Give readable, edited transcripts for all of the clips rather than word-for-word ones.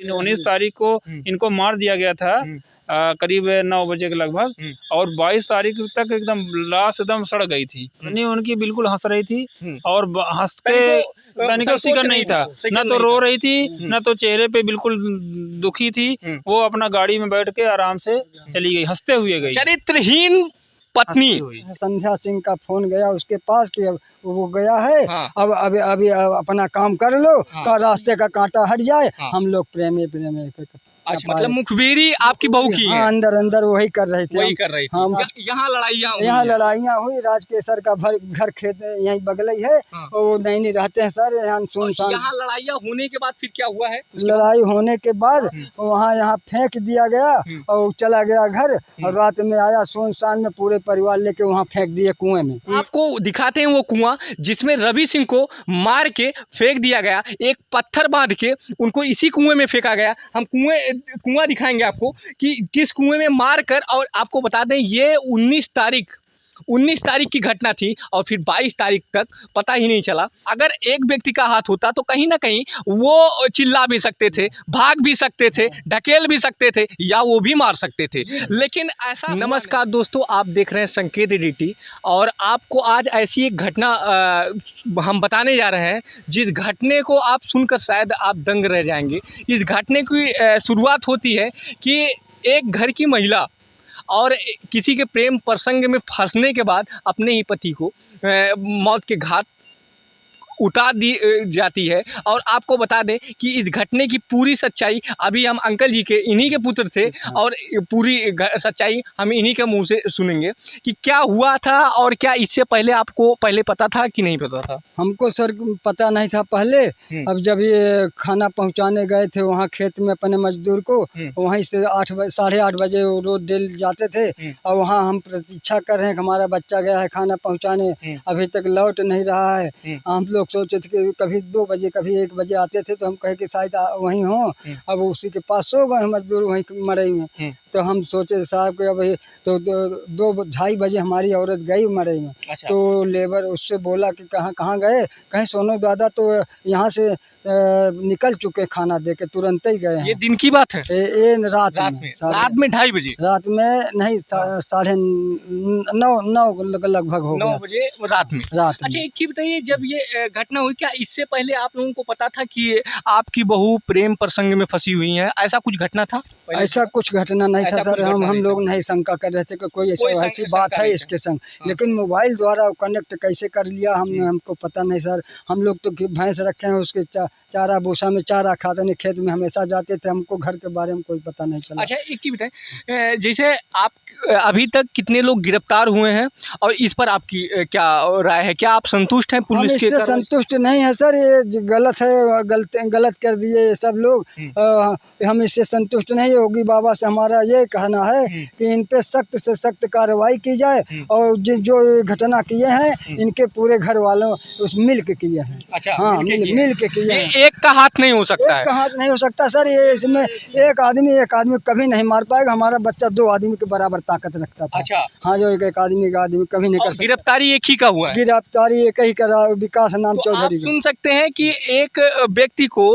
19 तारीख को इनको मार दिया गया था करीब 9 बजे के लगभग, और 22 तारीख तक एकदम लाश एकदम सड़ गई थी। नहीं, उनकी बिल्कुल हंस रही थी और हंस के तनिको शिकन नहीं था, न तो रो रही थी न तो चेहरे पे बिल्कुल दुखी थी। वो अपना गाड़ी में बैठ के आराम से चली गई, हंसते हुए गई। चरित्रहीन पत्नी। संध्या सिंह का फोन गया उसके पास कि अब वो गया है। हाँ। अब अभी अपना काम कर लो। हाँ। का रास्ते का कांटा हट जाए। हाँ। हम लोग प्रेमी अच्छा, मतलब मुखबिरी आपकी बहू की है? हाँ, अंदर वही कर रहे थे। वही कर रही थी। हम यहाँ लड़ाइयाँ हुई। राजकेसर का घर खेत यहीं बगल ही है। हाँ। वो नहीं रहते हैं सर, यहाँ सुनसान। यहाँ लड़ाइयाँ होने के बाद फिर क्या हुआ है? लड़ाई होने के बाद वहाँ यहाँ फेंक दिया गया और चला गया घर। और रात में आया सुनसान में, पूरे परिवार लेके वहाँ फेंक दिए कुएं में। आपको दिखाते हैं वो कुआं जिसमें रवि सिंह को मार के फेंक दिया गया, एक पत्थर बांध के उनको इसी कुएं में फेंका गया। हम कुआं दिखाएंगे आपको कि किस कुएं में मार कर। और आपको बता दें ये 19 तारीख की घटना थी और फिर 22 तारीख तक पता ही नहीं चला। अगर एक व्यक्ति का हाथ होता तो कहीं ना कहीं वो चिल्ला भी सकते थे, भाग भी सकते थे, ढकेल भी सकते थे या वो भी मार सकते थे, लेकिन ऐसा। नमस्कार दोस्तों, आप देख रहे हैं संकेत एडिटी और आपको आज ऐसी एक घटना हम बताने जा रहे हैं जिस घटने को आप सुनकर शायद आप दंग रह जाएंगे। इस घटने की शुरुआत होती है कि एक घर की महिला और किसी के प्रेम प्रसंग में फंसने के बाद अपने ही पति को मौत के घाट उतार दी जाती है। और आपको बता दें कि इस घटने की पूरी सच्चाई अभी हम अंकल जी के इन्हीं के पुत्र थे और पूरी सच्चाई हम इन्हीं के मुंह से सुनेंगे कि क्या हुआ था। और क्या इससे पहले आपको पता था कि नहीं पता था? हमको सर पता नहीं था पहले। अब जब ये खाना पहुंचाने गए थे वहाँ खेत में अपने मजदूर को, वहीं से 8:30 बजे रोज डेल जाते थे। और वहाँ हम प्रतीक्षा कर रहे हैं कि हमारा बच्चा गया है खाना पहुँचाने, अभी तक लौट नहीं रहा है। हम लोग सोचे थे कि कभी 2 बजे कभी 1 बजे आते थे तो हम कहे कि शायद वहीं हो। अब उसी के पास सो गए मजदूर वहीं मरई में। तो हम सोचे साहब कि अब तो 2-2:30 बजे हमारी औरत गई मरई में। अच्छा। तो लेबर उससे बोला कि कहाँ गए? कहीं सोनू दादा तो यहाँ से निकल चुके खाना दे के, तुरंत ही गए हैं। ये दिन की बात है? ये रात में 2:30 बजे? रात में नहीं, 9:30 लगभग हो गया। 9 बजे रात में। अच्छा, एक चीज बताइए, जब ये घटना हुई क्या इससे पहले आप लोगों को पता था कि आपकी बहू प्रेम प्रसंग में फंसी हुई है? ऐसा कुछ घटना था? ऐसा कुछ घटना नहीं था सर। हम लोग नहीं शंका कर रहे थे कि कोई ऐसी बात है इसके संग। लेकिन मोबाइल द्वारा कनेक्ट कैसे कर लिया हमको पता नहीं सर। हम लोग तो भैंस रखे हैं, उसके चारा भूसा में चारा खाते नहीं, खेत में हमेशा जाते थे। हमको घर के बारे में कोई पता नहीं चला। अच्छा, एक चीज बताएं, जैसे आप अभी तक कितने लोग गिरफ्तार हुए हैं और इस पर आपकी क्या राय है? क्या आप संतुष्ट हैं पुलिस के? इससे संतुष्ट नहीं है सर, ये गलत है, गलत कर दिए सब लोग। हम इससे संतुष्ट नहीं। योगी बाबा से हमारा ये कहना है कि इन पे सख्त से सख्त कार्रवाई की जाए और जो घटना किए हैं इनके पूरे घर वालों उस मिल के किए हैं। अच्छा, हाँ, मिल के किए हैं। एक का हाथ नहीं हो सकता है? एक का हाथ नहीं हो सकता सर। ये इसमें एक आदमी कभी नहीं मार पाएगा। हमारा बच्चा 2 आदमी के बराबर ताकत रखता था। अच्छा। हाँ, जो एक आदमी कभी नहीं कर सकता। गिरफ्तारी एक ही का हुआ है? गिरफ्तारी एक ही करा, विकास नाम चौधरी। सुन सकते हैं कि एक व्यक्ति को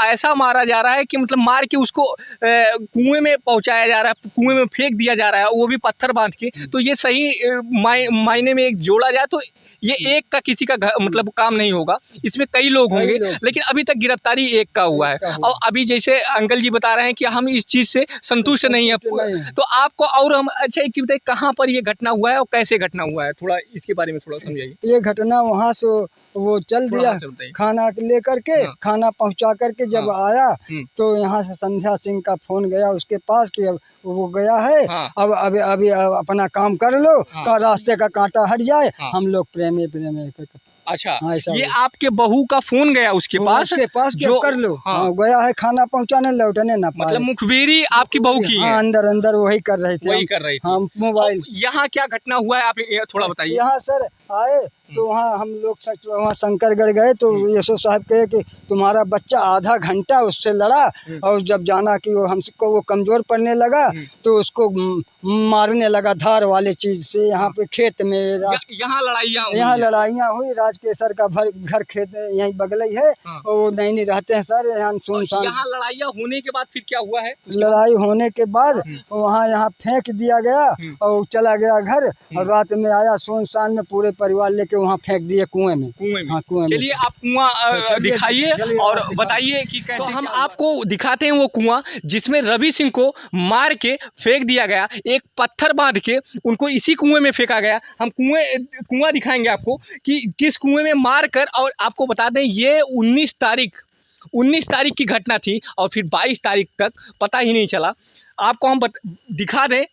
ऐसा मारा जा रहा है कि मतलब मार के उसको कुएं में पहुंचाया जा रहा है, कुएं में फेंक दिया जा रहा है, वो भी पत्थर बांध के। तो ये सही मायने में एक जोड़ा जाए तो ये एक का किसी का मतलब काम नहीं होगा, इसमें कई लोग होंगे। लेकिन अभी तक गिरफ्तारी एक का हुआ है। और अभी जैसे अंकल जी बता रहे हैं कि हम इस चीज़ से संतुष्ट नहीं है, तो आपको और हम अच्छा एक चीज़ बताइए, कहाँ पर ये घटना हुआ है और कैसे घटना हुआ है? थोड़ा इसके बारे में थोड़ा समझाइए। ये घटना वहाँ से वो चल दिया खाना लेकर के। हाँ। खाना पहुँचा करके जब आया तो यहाँ से संध्या सिंह का फोन गया उसके पास कि अब वो गया है। हाँ। अब अभी अपना काम कर लो। हाँ। का रास्ते का कांटा हट जाए। हाँ। हम लोग प्रेमी। अच्छा, हाँ, ये आपके बहू का फोन गया उसके पास जो कर लो। हाँ। गया है खाना पहुँचाने, लौटने ना पाए। मतलब मुखबिरी आपकी बहू की है? हाँ, अंदर वही कर रहे थे। वही कर रही थी। हम मोबाइल। यहाँ क्या घटना हुआ है आप थोड़ा बताइए। यहाँ सर आए तो वहाँ हम लोग वहाँ शंकरगढ़ गए तो यशो साहब कहे कि तुम्हारा बच्चा आधा घंटा उससे लड़ा और जब जाना कि वो हमको वो कमज़ोर पड़ने लगा तो उसको मारने लगा धार वाले चीज़ से। यहाँ पे खेत में यहाँ लड़ाइयाँ हुई। राजकेसर का घर खेत यहीं बगल ही है और वो नहीं रहते हैं सर यहाँ सुनसान। यहाँ लड़ाइयाँ होने के बाद फिर क्या हुआ है? लड़ाई होने के बाद वहाँ यहाँ फेंक दिया गया और चला गया घर और रात में आया सुनसान में पूरे परिवार लेके वहाँ फेंक दिए कुएं में। हाँ, कुएं में। चलिए आप कुआं दिखाइए और बताइए कि कैसे। तो हम आपको दिखाते हैं वो कुआं जिसमें रवि सिंह को मार के फेंक दिया गया, एक पत्थर बांध के उनको इसी कुएं में फेंका गया। हम कुआं दिखाएंगे आपको कि किस कुएं में मार कर। और आपको बता दें ये 19 तारीख की घटना थी और फिर 22 तारीख तक पता ही नहीं चला। आपको हम दिखा दें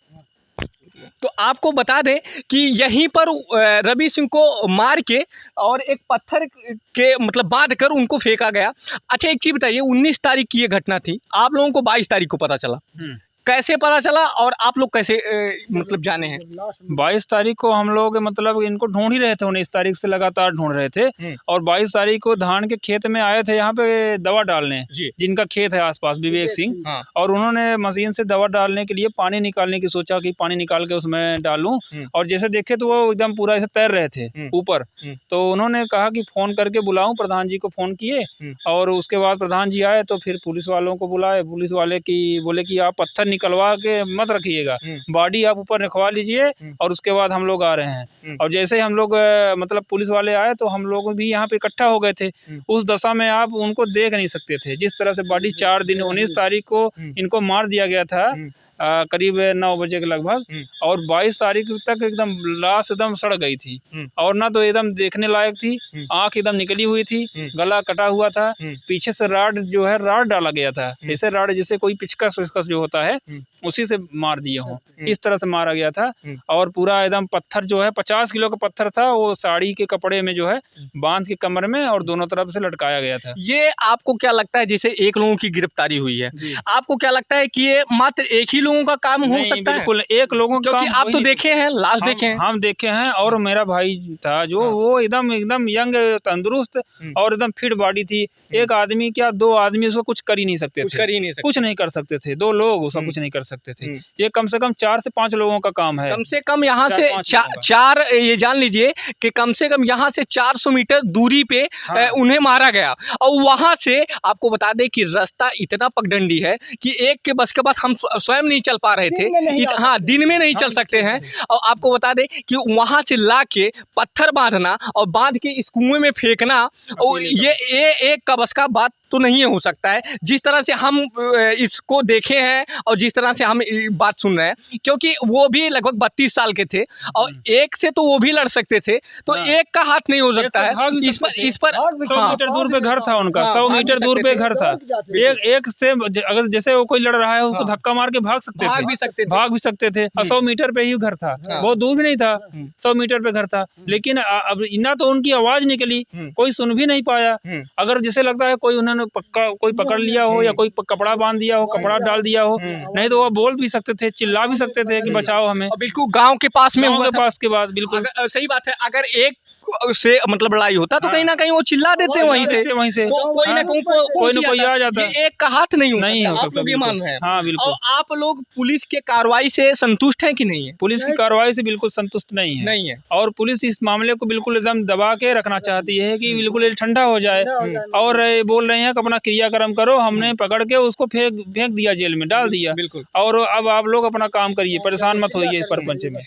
तो आपको बता दें कि यहीं पर रवि सिंह को मार के और एक पत्थर के मतलब बांध कर उनको फेंका गया। अच्छा एक चीज़ बताइए, 19 तारीख की ये घटना थी, आप लोगों को 22 तारीख को पता चला, कैसे पता चला और आप लोग कैसे मतलब जाने हैं? 22 तारीख को हम लोग मतलब इनको ढूंढ ही रहे थे, 19 तारीख से लगातार ढूंढ रहे थे और 22 तारीख को धान के खेत में आए थे यहाँ पे दवा डालने, जिनका खेत है आसपास विवेक सिंह। और उन्होंने मशीन से दवा डालने के लिए पानी निकालने की सोचा कि पानी निकाल के उसमें डालूं और जैसे देखे तो वो एकदम पूरा ऐसे तैर रहे थे ऊपर। तो उन्होंने कहा कि फ़ोन करके बुलाऊं, प्रधान जी को फ़ोन किए और उसके बाद प्रधान जी आए तो फिर पुलिस वालों को बुलाए। पुलिस वाले की बोले कि आप पत्थर निकलवा के मत रखिएगा, बॉडी आप ऊपर रखवा लीजिए और उसके बाद हम लोग आ रहे हैं। और जैसे ही हम लोग मतलब पुलिस वाले आए तो हम लोग भी यहाँ पे इकट्ठा हो गए थे। उस दशा में आप उनको देख नहीं सकते थे, जिस तरह से बॉडी 4 दिन 19 तारीख को इनको मार दिया गया था करीब 9 बजे के लगभग और 22 तारीख तक एकदम लाश एकदम सड़ गई थी और ना तो एकदम देखने लायक थी, आंख एकदम निकली हुई थी, गला कटा हुआ था, पीछे से राड जो है राड डाला गया था, ऐसे राड जैसे कोई पिचकस विचकस जो होता है उसी से मार दिए हों, इस तरह से मारा गया था। और पूरा एकदम पत्थर जो है 50 किलो का पत्थर था, वो साड़ी के कपड़े में जो है बांध के कमर में और दोनों तरफ से लटकाया गया था। ये आपको क्या लगता है, जैसे एक लोगों की गिरफ्तारी हुई है, आपको क्या लगता है कि ये मात्र एक ही लोगों का काम हो सकता है? बिल्कुल एक लोगों का, क्योंकि आप तो देखे हैं, लाश देखे हैं। हम देखे हैं और मेरा भाई था जो वो एकदम यंग तंदुरुस्त और एकदम फिट बॉडी थी। एक आदमी क्या 2 आदमी उसको कुछ कर ही नहीं सकते थे, कुछ नहीं कर सकते थे, 2 लोग उसका कुछ नहीं कर सकते थे। ये कम से कम 4 से 5 लोगों का काम है। कम से कम यहाँ से 4 ये जान लीजिए कि कम से कम यहाँ से 400 मीटर दूरी पे उन्हें मारा गया और वहां से आपको बता दें कि रास्ता इतना पगडंडी है कि एक के बस के बाद हम स्वयं नहीं चल पा रहे थे। हाँ, दिन में नहीं चल सकते हैं। और आपको बता दें कि वहां से ला के पत्थर बांधना और बांध के इस कुएं में फेंकना, और ये एक का बस का बात तो नहीं हो सकता है। जिस तरह से हम इसको देखे हैं और जिस तरह से हम बात सुन रहे हैं, क्योंकि वो भी लगभग 32 साल के थे और एक से तो वो भी लड़ सकते थे, तो एक का हाथ नहीं हो सकता है। इस पर 100 मीटर दूर पे घर था उनका, 100 मीटर दूर पे घर था। एक से अगर जैसे वो कोई लड़ रहा है उसको धक्का मार के भाग भी सकते थे। 100 मीटर पे ही घर था, बहुत दूर भी नहीं था, 100 मीटर पे घर था। लेकिन अब ना तो उनकी आवाज निकली, कोई सुन भी नहीं पाया। अगर जैसे लगता है कोई उन्होंने कोई पकड़ लिया हो या कोई कपड़ा बांध दिया हो, कपड़ा डाल दिया हो, नहीं तो वो बोल भी सकते थे, चिल्ला भी सकते थे कि बचाओ हमें। बिल्कुल गांव के पास में, बिल्कुल सही बात है। अगर एक से मतलब लड़ाई होता तो कहीं ना कहीं वो चिल्ला देते हैं वहीं से कोई ना कोई आ जाता है। एक का हाथ नहीं हो सकता, ये मान है। हाँ बिल्कुल। और आप लोग पुलिस के कार्रवाई से संतुष्ट हैं कि नहीं है? पुलिस की कार्रवाई से बिल्कुल संतुष्ट नहीं है। और पुलिस इस मामले को बिल्कुल एकदम दबा के रखना चाहती है कि बिल्कुल ठंडा हो जाए और बोल रहे हैं कि अपना क्रियाक्रम करो, हमने पकड़ के उसको फेंक दिया, जेल में डाल दिया, और अब आप लोग अपना काम करिए, परेशान मत होइए सरपंच में।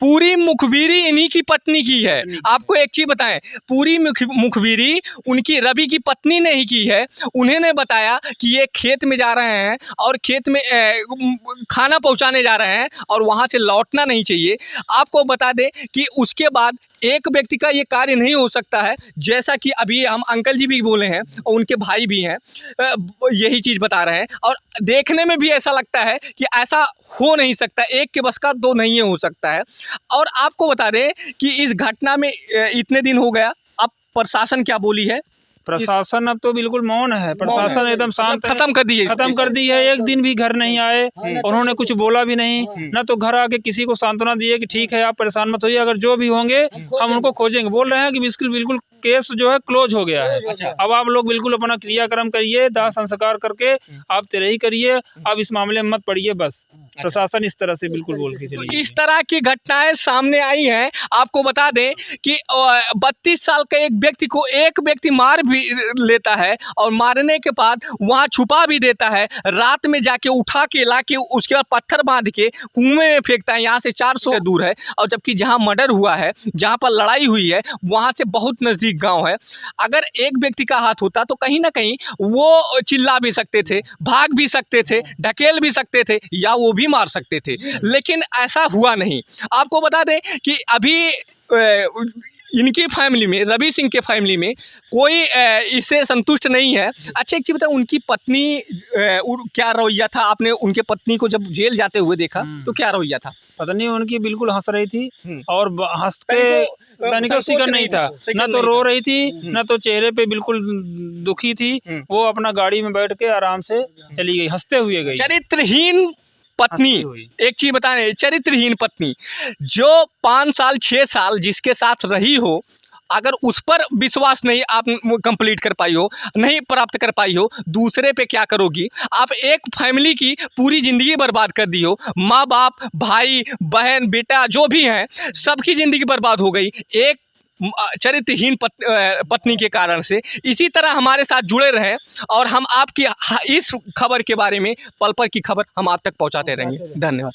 पूरी मुखबिरी इन्हीं की पत्नी की है। आपको एक चीज बताएं, पूरी मुखबिरी उनकी रवि की पत्नी ने ही की है। उन्होंने बताया कि ये खेत में जा रहे हैं और खेत में खाना पहुंचाने जा रहे हैं और वहां से लौटना नहीं चाहिए। आपको बता दें कि उसके बाद एक व्यक्ति का ये कार्य नहीं हो सकता है, जैसा कि अभी हम अंकल जी भी बोले हैं और उनके भाई भी हैं, यही चीज़ बता रहे हैं। और देखने में भी ऐसा लगता है कि ऐसा हो नहीं सकता, एक के बस का 2 नहीं हो सकता है। और आपको बता दें कि इस घटना में इतने दिन हो गया, अब प्रशासन क्या बोली है प्रशासन अब तो बिल्कुल मौन है, प्रशासन एकदम शांत है, खत्म कर दिए, खत्म कर दी है। एक दिन भी घर नहीं आए, उन्होंने कुछ बोला भी नहीं, न तो घर आके किसी को सांत्वना दिए कि ठीक है आप परेशान मत होइए, अगर जो भी होंगे हम उनको खोजेंगे। बोल रहे हैं कि बिल्कुल केस जो है क्लोज हो गया है। अब आप लोग बिल्कुल अपना क्रियाक्रम करिए, दाह संस्कार करके आप तेरही करिए, अब इस मामले में मत पड़िए बस। प्रशासन इस तरह से बिल्कुल बोल के तो चलिए। इस तरह की घटनाएं सामने आई हैं। आपको बता दें कि 32 साल का एक व्यक्ति मार भी लेता है और मारने के बाद वहां छुपा भी देता है, रात में जाके उठा के ला के उसके बाद पत्थर बांध के कुएं में फेंकता है। यहाँ से 400 दूर है, और जबकि जहां मर्डर हुआ है, जहां पर लड़ाई हुई है, वहां से बहुत नजदीक गांव है। अगर एक व्यक्ति का हाथ होता तो कहीं ना कहीं वो चिल्ला भी सकते थे, भाग भी सकते थे, ढकेल भी सकते थे, या वो भी मार सकते थे, लेकिन ऐसा हुआ नहीं। आपको बता दें कि अभी इनकी फैमिली में, रवि सिंह के फैमिली में कोई इससे संतुष्ट नहीं है। अच्छा एक चीज़ बताओ, उनकी पत्नी क्या रवैया था? आपने उनके पत्नी को जब जेल जाते हुए देखा तो क्या रवैया था? पत्नी उनकी बिल्कुल हंस रही थी और हंस के तनिको शिकन नहीं था, न तो रो रही थी, न तो चेहरे पे बिल्कुल दुखी थी। वो अपना गाड़ी में बैठ के आराम से चली गई, हंसते हुए गई। चरित्रहीन पत्नी, एक चीज बताएं, चरित्रहीन पत्नी जो 5 साल 6 साल जिसके साथ रही हो, अगर उस पर विश्वास नहीं आप कंप्लीट कर पाई हो, नहीं प्राप्त कर पाई हो, दूसरे पे क्या करोगी? आप एक फैमिली की पूरी ज़िंदगी बर्बाद कर दी हो। माँ बाप, भाई बहन, बेटा जो भी हैं, सबकी ज़िंदगी बर्बाद हो गई एक चरित्रहीन पत्नी के कारण से। इसी तरह हमारे साथ जुड़े रहें और हम आपकी इस खबर के बारे में, पल पल की खबर हम आप तक पहुँचाते रहेंगे। धन्यवाद।